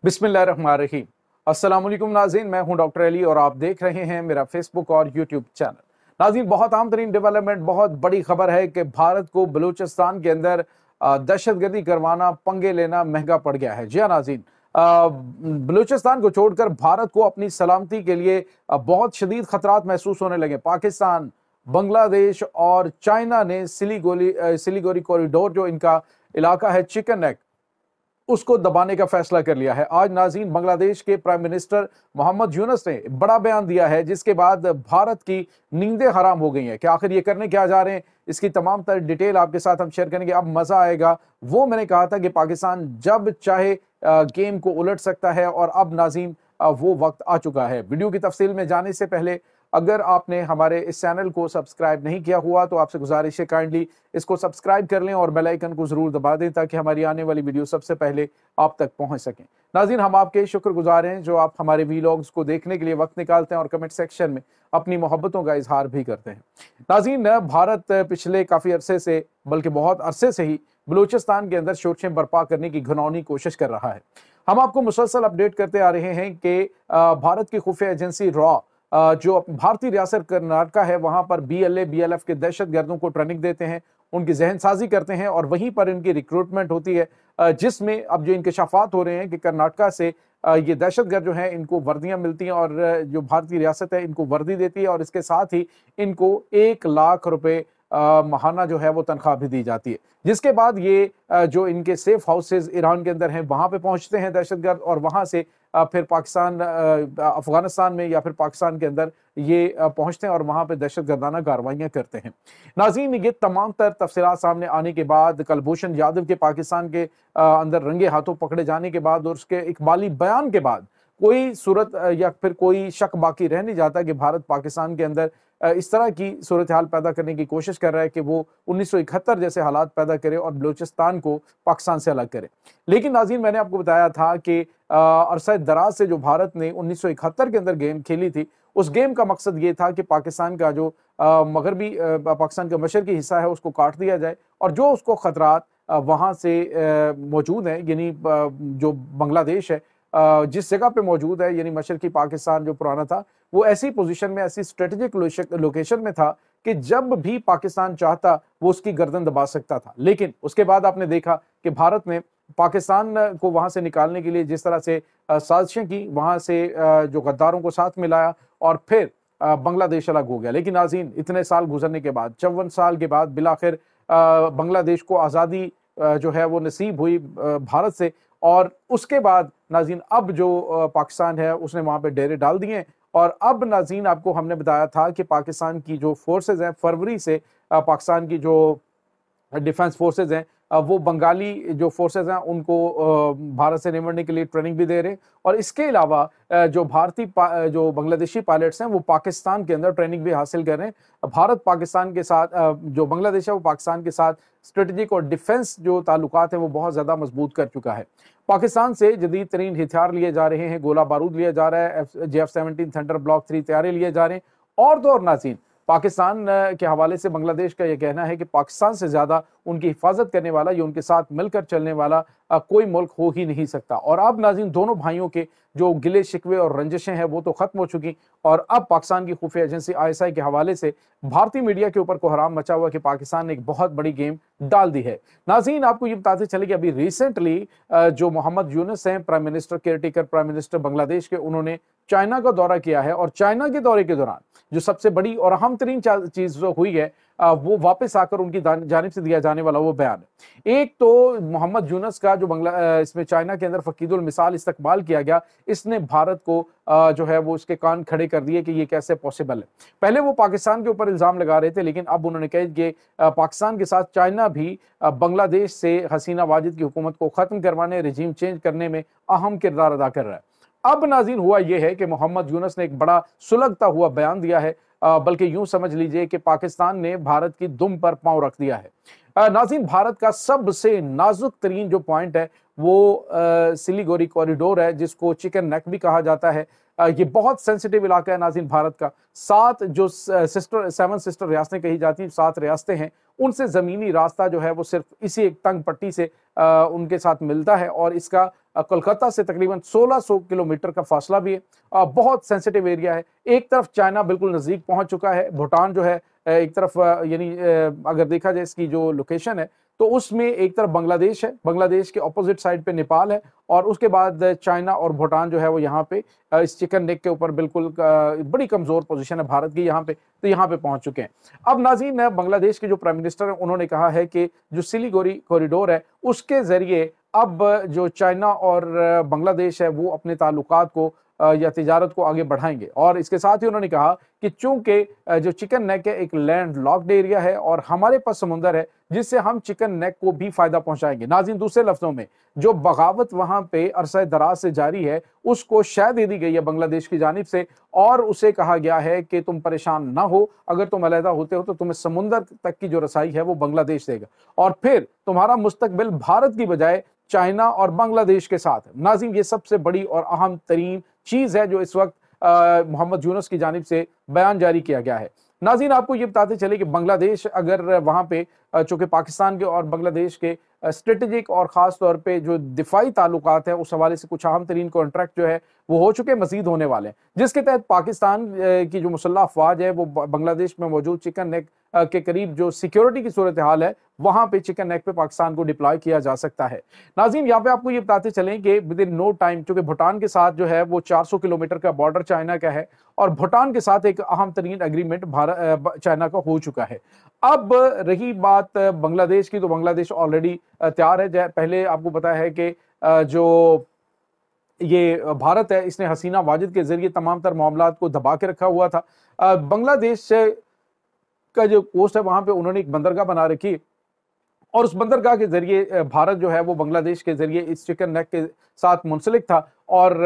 बिस्मिल्लाहिर्रहमानिर्रहीम। अस्सलाम वालेकुम नाज़रीन, मैं हूं डॉक्टर अली और आप देख रहे हैं मेरा फेसबुक और यूट्यूब चैनल। नाज़रीन, बहुत आम तरीन डेवलपमेंट, बहुत बड़ी खबर है कि भारत को बलूचिस्तान के अंदर दहशतगर्दी करवाना, पंगे लेना महंगा पड़ गया है। जी हाँ नाज़रीन, बलूचिस्तान को छोड़कर भारत को अपनी सलामती के लिए बहुत शदीद खतरात महसूस होने लगे। पाकिस्तान, बांग्लादेश और चाइना ने सिलीगुड़ी कॉरिडोर, जो इनका इलाका है चिकन नेक, उसको दबाने का फैसला कर लिया है। आज नाज़रीन, बांग्लादेश के प्राइम मिनिस्टर मोहम्मद यूनुस ने बड़ा बयान दिया है, जिसके बाद भारत की नींदें हराम हो गई हैं कि आखिर ये करने क्या जा रहे हैं। इसकी तमाम तर डिटेल आपके साथ हम शेयर करेंगे। अब मजा आएगा। वो मैंने कहा था कि पाकिस्तान जब चाहे गेम को उलट सकता है और अब नाज़रीन वो वक्त आ चुका है। वीडियो की तफसील में जाने से पहले अगर आपने हमारे इस चैनल को सब्सक्राइब नहीं किया हुआ तो आपसे गुजारिश है काइंडली इसको सब्सक्राइब कर लें और बेल आइकन को जरूर दबा दें ताकि हमारी आने वाली वीडियो सबसे पहले आप तक पहुंच सकें। नाज़रीन, हम आपके शुक्रगुजार हैं जो आप हमारे वीलॉग्स को देखने के लिए वक्त निकालते हैं और कमेंट सेक्शन में अपनी मोहब्बतों का इजहार भी करते हैं। नाज़रीन, भारत पिछले काफ़ी अरसे से, बल्कि बहुत अरसे से ही बलूचिस्तान के अंदर शोरशें बर्पा करने की घिनौनी कोशिश कर रहा है। हम आपको मुसलसल अपडेट करते आ रहे हैं कि भारत की खुफिया एजेंसी रॉ, जो भारतीय रियासत कर्नाटका है, वहां पर बीएलए बीएलएफ के दहशतगर्दों को ट्रेनिंग देते हैं, उनकी जहनसाजी करते हैं और वहीं पर इनकी रिक्रूटमेंट होती है, जिसमें अब जो इंकशाफात हो रहे हैं कि कर्नाटका से ये दहशतगर्द जो हैं इनको वर्दियां मिलती हैं और जो भारतीय रियासत है इनको वर्दी देती है और इसके साथ ही इनको 1 लाख रुपए महाना जो है वो तनख्वाह भी दी जाती है। जिसके बाद ये जो इनके सेफ हाउसेज ईरान के अंदर हैं वहां पे पहुंचते हैं दहशतगर्द और वहां से फिर पाकिस्तान, अफगानिस्तान में या फिर पाकिस्तान के अंदर ये पहुंचते हैं और वहां पे दहशतगर्दाना कार्रवाइयां करते हैं। नाज़रीन, ये तमाम तर तफसीलात सामने आने के बाद, कुलभूषण यादव के पाकिस्तान के अंदर रंगे हाथों पकड़े जाने के बाद और उसके इकबाली बयान के बाद कोई सूरत या फिर कोई शक बाकी रह नहीं जाता कि भारत पाकिस्तान के अंदर इस तरह की सूरत हाल पैदा करने की कोशिश कर रहा है कि वो 1971 जैसे हालात पैदा करे और बलूचिस्तान को पाकिस्तान से अलग करे। लेकिन नाज़रीन, मैंने आपको बताया था कि अरसा दराज से जो भारत ने 1971 के अंदर गेम खेली थी, उस गेम का मकसद ये था कि पाकिस्तान का जो मगरबी पाकिस्तान का मशरकी हिस्सा है उसको काट दिया जाए और जो उसको खतरात वहाँ से मौजूद हैं, यानी जो बांग्लादेश है जिस जगह पे मौजूद है, यानी मशरकी पाकिस्तान जो पुराना था, वो ऐसी पोजीशन में, ऐसी स्ट्रेटेजिक लोकेशन में था कि जब भी पाकिस्तान चाहता वो उसकी गर्दन दबा सकता था। लेकिन उसके बाद आपने देखा कि भारत ने पाकिस्तान को वहां से निकालने के लिए जिस तरह से साजिशें की, वहां से जो गद्दारों को साथ मिलाया और फिर बांग्लादेश अलग हो गया। लेकिन नाज़रीन, इतने साल गुजरने के बाद, 54 साल के बाद बिलाखिर बांग्लादेश को आज़ादी जो है वो नसीब हुई भारत से। और उसके बाद नाज़रीन, अब जो पाकिस्तान है उसने वहां पे डेरे डाल दिए और अब नाज़रीन, आपको हमने बताया था कि पाकिस्तान की जो फोर्सेज हैं, फरवरी से पाकिस्तान की जो डिफेंस फोर्सेज हैं वो बंगाली जो फोर्सेज हैं उनको भारत से निमटने के लिए ट्रेनिंग भी दे रहे हैं और इसके अलावा जो जो बांग्लादेशी पायलट्स हैं वो पाकिस्तान के अंदर ट्रेनिंग भी हासिल कर रहे हैं। भारत पाकिस्तान के साथ, जो बांग्लादेश है वो पाकिस्तान के साथ स्ट्रेटेजिक और डिफेंस जो ताल्लुकात हैं वो बहुत ज़्यादा मजबूत कर चुका है। पाकिस्तान से जदीद तरीन हथियार लिए जा रहे हैं, गोला बारूद लिया जा रहा है, JF-17 थंडर ब्लॉक 3 तैयारे लिए जा रहे हैं और तो और नाज़रीन, पाकिस्तान के हवाले से बांग्लादेश का यह कहना है कि पाकिस्तान से ज्यादा उनकी हिफाजत करने वाला या उनके साथ मिलकर चलने वाला कोई मुल्क हो ही नहीं सकता। और अब नाज़रीन, दोनों भाइयों के जो गिले शिकवे और रंजिशें हैं वो तो खत्म हो चुकी और अब पाकिस्तान की खुफिया एजेंसी ISI के हवाले से भारतीय मीडिया के ऊपर कोहराम मचा हुआ कि पाकिस्तान ने एक बहुत बड़ी गेम डाल दी है। नाज़रीन, आपको ये बताते चले कि अभी रिसेंटली जो मोहम्मद यूनुस हैं, prime minister, caretaker prime minister Bangladesh के, उन्होंने चाइना का दौरा किया है और चाइना के दौरे के दौरान जो सबसे बड़ी और अहम तरीन चीज जो हुई है वो वापस आकर उनकी जानिब से दिया जाने वाला वो बयान है। एक तो मोहम्मद यूनुस का जो इसमें चाइना के अंदर फकीदुल मिसाल इस्तकबाल किया गया, इसने भारत को जो है वो उसके कान खड़े कर दिए कि ये कैसे पॉसिबल है। पहले वो पाकिस्तान के ऊपर इल्जाम लगा रहे थे, लेकिन अब उन्होंने कहा कि पाकिस्तान के साथ चाइना भी बांग्लादेश से हसीना वाजिद की हुकूमत को खत्म करवाने, रिजीम चेंज करने में अहम किरदार अदा कर रहा है। अब नाज़रीन, हुआ यह है कि मोहम्मद यूनुस ने एक बड़ा सुलगता हुआ बयान दिया है, बल्कि यूं समझ लीजिए कि पाकिस्तान ने भारत की दुम पर पांव रख दिया है। नाज़रीन, भारत का सबसे नाजुक तरीन जो पॉइंट है वो सिलीगुड़ी कॉरिडोर है, जिसको चिकन नेक भी कहा जाता है। ये बहुत सेंसिटिव इलाका है नाज़रीन भारत का। 7 सिस्टर रियासतें कही जाती हैं, 7 रियासतें हैं, उनसे ज़मीनी रास्ता जो है वो सिर्फ इसी एक तंग पट्टी से उनके साथ मिलता है और इसका कोलकाता से तकरीबन 1600 किलोमीटर का फासला भी है। बहुत सेंसिटिव एरिया है। एक तरफ चाइना बिल्कुल नज़दीक पहुंच चुका है, भूटान जो है एक तरफ यानी अगर देखा जाए इसकी जो लोकेशन है तो उसमें एक तरफ बांग्लादेश है, बांग्लादेश के ऑपोजिट साइड पे नेपाल है और उसके बाद चाइना और भूटान जो है वो यहाँ पे इस चिकन नेक के ऊपर बिल्कुल बड़ी कमजोर पोजीशन है भारत की यहाँ पे, तो यहाँ पे पहुंच चुके हैं। अब नाज़रीन, बांग्लादेश के जो प्राइम मिनिस्टर है उन्होंने कहा है कि जो सिलीगुड़ी कॉरिडोर है उसके जरिए अब जो चाइना और बांग्लादेश है वो अपने ताल्लुकात को या तिजारत को आगे बढ़ाएंगे। और इसके साथ ही उन्होंने कहा कि चूंकि जो चिकन नेक है एक लैंड लॉक्ड एरिया है और हमारे पास समुंदर है जिससे हम चिकन नेक को भी फायदा पहुंचाएंगे। नाज़रीन, दूसरे लफ्जों में जो बगावत वहां पे अरसा दराज से जारी है उसको शह दे दी गई है बांग्लादेश की जानिब से और उसे कहा गया है कि तुम परेशान ना हो, अगर तुम अलहदा होते हो तो तुम्हें समुंदर तक की जो रसाई है वो बांग्लादेश देगा और फिर तुम्हारा मुस्तकबिल भारत की बजाय चाइना और बांग्लादेश के साथ। नाज़रीन, ये सबसे बड़ी और अहम तरीन चीज है जो इस वक्त मोहम्मद यूनुस की जानिब से बयान जारी किया गया है। नाज़रीन, आपको ये बताते चले कि बांग्लादेश अगर वहां पे चूंकि पाकिस्तान के और बांग्लादेश के स्ट्रेटेजिक और ख़ास तौर पे जो दिफाई ताल्लुकात हैं उस हवाले से कुछ अहम तरीन कॉन्ट्रैक्ट जो है वो हो चुके, मजीद होने वाले हैं, जिसके तहत पाकिस्तान की जो मुसल्लह अफवाज है वो बांग्लादेश में मौजूद चिकन नेक के करीब जो सिक्योरिटी की सूरत हाल है वहां पे चिकन नेक पे पाकिस्तान को डिप्लॉय किया जा सकता है। नाज़रीन, यहाँ पे आपको ये बताते चलें कि विद इन नो टाइम, क्योंकि भूटान के साथ जो है वो 400 किलोमीटर का बॉर्डर चाइना का है और भूटान के साथ एक अहम तरीन एग्रीमेंट चाइना का हो चुका है। अब रही बात बांग्लादेश की, तो बांग्लादेश ऑलरेडी तैयार है। पहले आपको पता है कि जो ये भारत है इसने हसीना वाजिद के जरिए तमाम तर मामलात को दबा के रखा हुआ था। बांग्लादेश का जो कोस्ट है वहां पे उन्होंने एक बंदरगाह बना रखी और उस बंदरगाह के जरिए भारत जो है वो बांग्लादेश के जरिए इस चिकन नेक के साथ मुंसलिक था और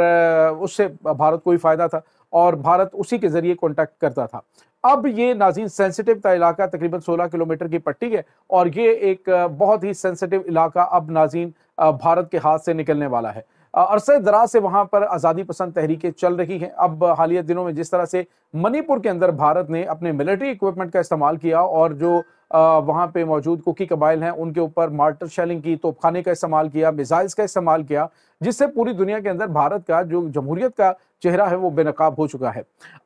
उससे भारत को ही फायदा था और भारत उसी के जरिए कॉन्टैक्ट करता था। अब ये नाज़रीन सेंसिटिव का इलाका तकरीबन 16 किलोमीटर की पट्टी है और ये एक बहुत ही सेंसिटिव इलाका अब नाज़रीन भारत के हाथ से निकलने वाला है। अरसे दराज से वहां पर आज़ादी पसंद तहरीकें चल रही हैं। अब हालिया दिनों में जिस तरह से मणिपुर के अंदर भारत ने अपने मिलिट्री इक्विपमेंट का इस्तेमाल किया और जो वहां पे मौजूद कुकी कबाइल हैं उनके ऊपर मार्टर शेलिंग की, तोपखाने का इस्तेमाल किया, मिसाइल्स का इस्तेमाल किया, जिससे पूरी दुनिया के अंदर भारत का जो जमहूरियत का चेहरा है वो बेनकाब हो चुका है।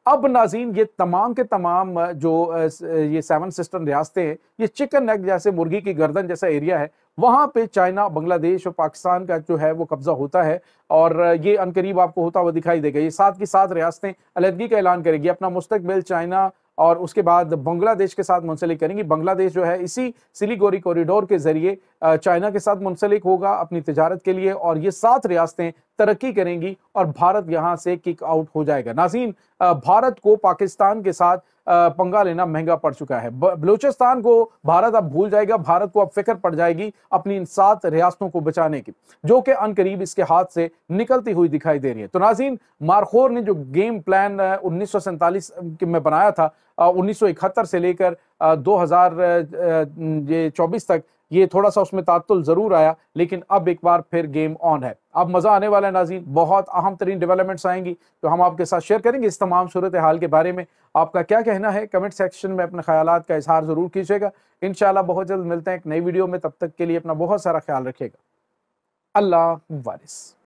अब नाज़रीन, ये तमाम के तमाम जो ये 7 सिस्टर रियासतें हैं, ये चिकन नेक जैसे मुर्गी की गर्दन जैसा एरिया है, वहां पे चाइना, बांग्लादेश और पाकिस्तान का जो है वो कब्जा होता है और ये अनकरीब आपको होता हुआ दिखाई देगा। ये साथ की साथ रियासतें अलहदगी का ऐलान करेगी, अपना मुस्तकबिल चाइना और उसके बाद बांग्लादेश के साथ मुंसलिक करेंगी। बांग्लादेश जो है इसी सिलीगुड़ी कॉरिडोर के जरिए चाइना के साथ मुंसलिक होगा अपनी तिजारत के लिए और ये 7 रियासतें तरक्की करेंगी और भारत यहां से किक आउट हो जाएगा। नाज़रीन, भारत को पाकिस्तान के साथ पंगा लेना महंगा पड़ चुका है। बलूचिस्तान को भारत अब भूल जाएगा, भारत को अब फिक्र पड़ जाएगी अपनी इन 7 रियासतों को बचाने की, जो कि अनकरीब इसके हाथ से निकलती हुई दिखाई दे रही है। तो नाज़रीन, मारखोर ने जो गेम प्लान 1947 में बनाया था, 1971 से लेकर 2024 तक, ये थोड़ा सा उसमें तात्तुल जरूर आया, लेकिन अब एक बार फिर गेम ऑन है। अब मजा आने वाला है नाज़रीन, बहुत अहम तरीन डेवलपमेंट्स आएंगी तो हम आपके साथ शेयर करेंगे इस तमाम सूरत हाल के बारे में। आपका क्या कहना है कमेंट सेक्शन में अपने ख्यालात का इजहार जरूर कीजिएगा। इंशाल्लाह बहुत जल्द मिलते हैं एक नई वीडियो में, तब तक के लिए अपना बहुत सारा ख्याल रखिएगा। अल्लाह वारिस।